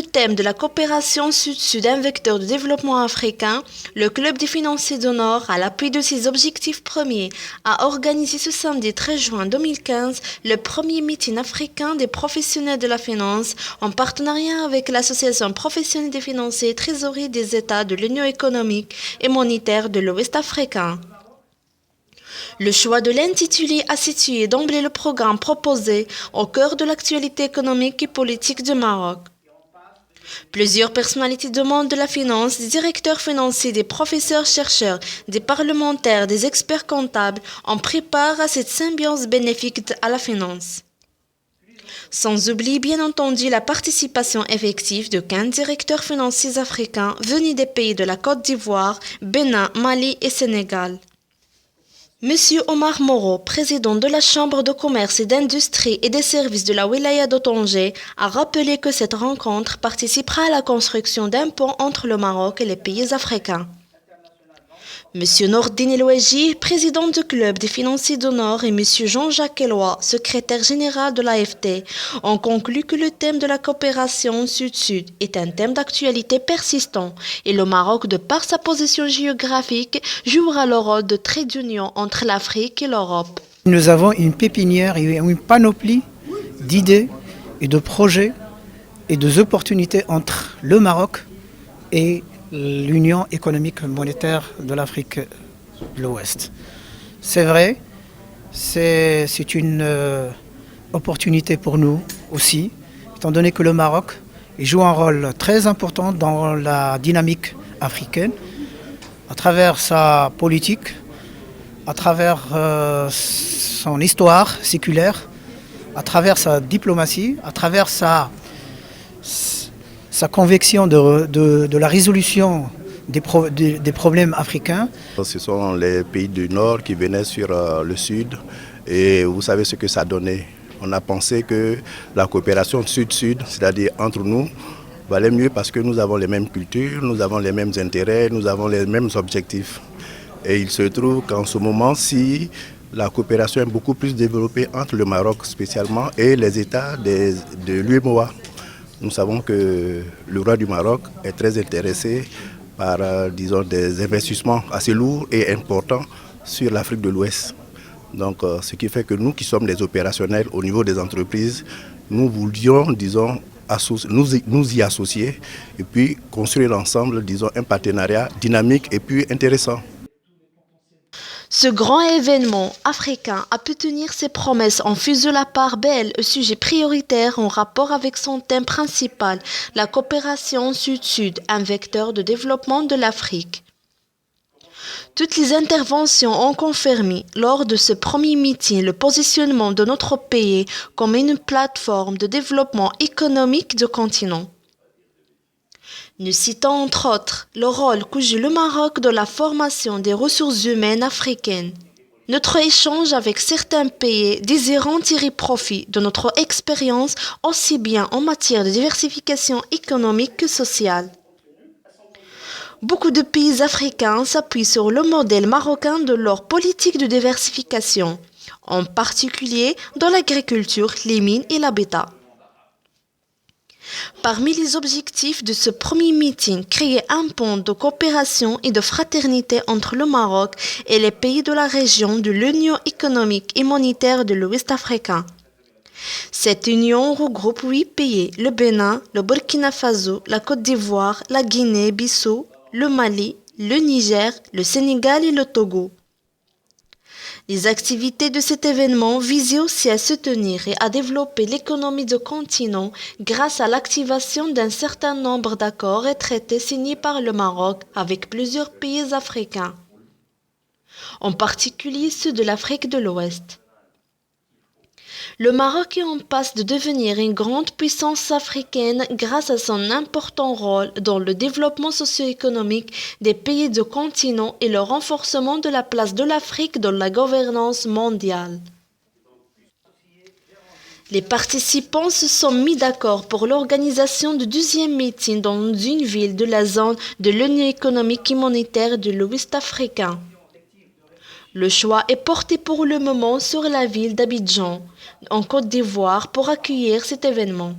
thème de la coopération sud-sud, un vecteur de développement africain, le Club des financiers du Nord, à l'appui de ses objectifs premiers, a organisé ce samedi 13 juin 2015 le premier meeting africain des professionnels de la finance en partenariat avec l'Association professionnelle des financiers et trésorerie des États de l'Union économique et monétaire de l'Ouest africain. Le choix de l'intitulé a situé d'emblée le programme proposé au cœur de l'actualité économique et politique du Maroc. Plusieurs personnalités du monde de la finance, des directeurs financiers, des professeurs-chercheurs, des parlementaires, des experts comptables ont pris part à cette symbiose bénéfique à la finance. Sans oublier bien entendu la participation effective de 15 directeurs financiers africains venus des pays de la Côte d'Ivoire, Bénin, Mali et Sénégal. Monsieur Omar Moreau, président de la Chambre de commerce et d'industrie et des services de la Wilaya de Tanger, a rappelé que cette rencontre participera à la construction d'un pont entre le Maroc et les pays africains. Monsieur Nordine Elouaji, président du Club des financiers du Nord, et Monsieur Jean-Jacques Eloi, secrétaire général de l'AFT, ont conclu que le thème de la coopération sud-sud est un thème d'actualité persistant et le Maroc, de par sa position géographique, jouera le rôle de trait d'union entre l'Afrique et l'Europe. Nous avons une pépinière et une panoplie d'idées et de projets et d'opportunités entre le Maroc et l'Union économique monétaire de l'Afrique de l'Ouest. C'est vrai, c'est une opportunité pour nous aussi, étant donné que le Maroc joue un rôle très important dans la dynamique africaine, à travers sa politique, à travers son histoire séculaire, à travers sa diplomatie, à travers sa conviction de la résolution des problèmes africains. Ce sont les pays du Nord qui venaient sur le Sud et vous savez ce que ça donnait. On a pensé que la coopération Sud-Sud, c'est-à-dire entre nous, valait mieux parce que nous avons les mêmes cultures, nous avons les mêmes intérêts, nous avons les mêmes objectifs. Et il se trouve qu'en ce moment-ci, la coopération est beaucoup plus développée entre le Maroc spécialement et les États de l'UEMOA. Nous savons que le roi du Maroc est très intéressé par, disons, des investissements assez lourds et importants sur l'Afrique de l'Ouest. Donc, ce qui fait que nous qui sommes des opérationnels au niveau des entreprises, nous voulions, disons, nous y associer et puis construire ensemble, disons, un partenariat dynamique et puis intéressant. Ce grand événement africain a pu tenir ses promesses en faisant la part belle au sujet prioritaire en rapport avec son thème principal, la coopération sud-sud, un vecteur de développement de l'Afrique. Toutes les interventions ont confirmé lors de ce premier meeting le positionnement de notre pays comme une plateforme de développement économique du continent. Nous citons entre autres le rôle que joue le Maroc dans la formation des ressources humaines africaines. Notre échange avec certains pays désirant tirer profit de notre expérience aussi bien en matière de diversification économique que sociale. Beaucoup de pays africains s'appuient sur le modèle marocain de leur politique de diversification, en particulier dans l'agriculture, les mines et l'habitat. Parmi les objectifs de ce premier meeting, créer un pont de coopération et de fraternité entre le Maroc et les pays de la région de l'Union économique et monétaire de l'Ouest africain. Cette union regroupe 8 pays, le Bénin, le Burkina Faso, la Côte d'Ivoire, la Guinée-Bissau, le Mali, le Niger, le Sénégal et le Togo. Les activités de cet événement visaient aussi à soutenir et à développer l'économie du continent grâce à l'activation d'un certain nombre d'accords et traités signés par le Maroc avec plusieurs pays africains, en particulier ceux de l'Afrique de l'Ouest. Le Maroc est en passe de devenir une grande puissance africaine grâce à son important rôle dans le développement socio-économique des pays du continent et le renforcement de la place de l'Afrique dans la gouvernance mondiale. Les participants se sont mis d'accord pour l'organisation du 12e meeting dans une ville de la zone de l'Union économique et monétaire de l'Ouest africain. Le choix est porté pour le moment sur la ville d'Abidjan, en Côte d'Ivoire, pour accueillir cet événement.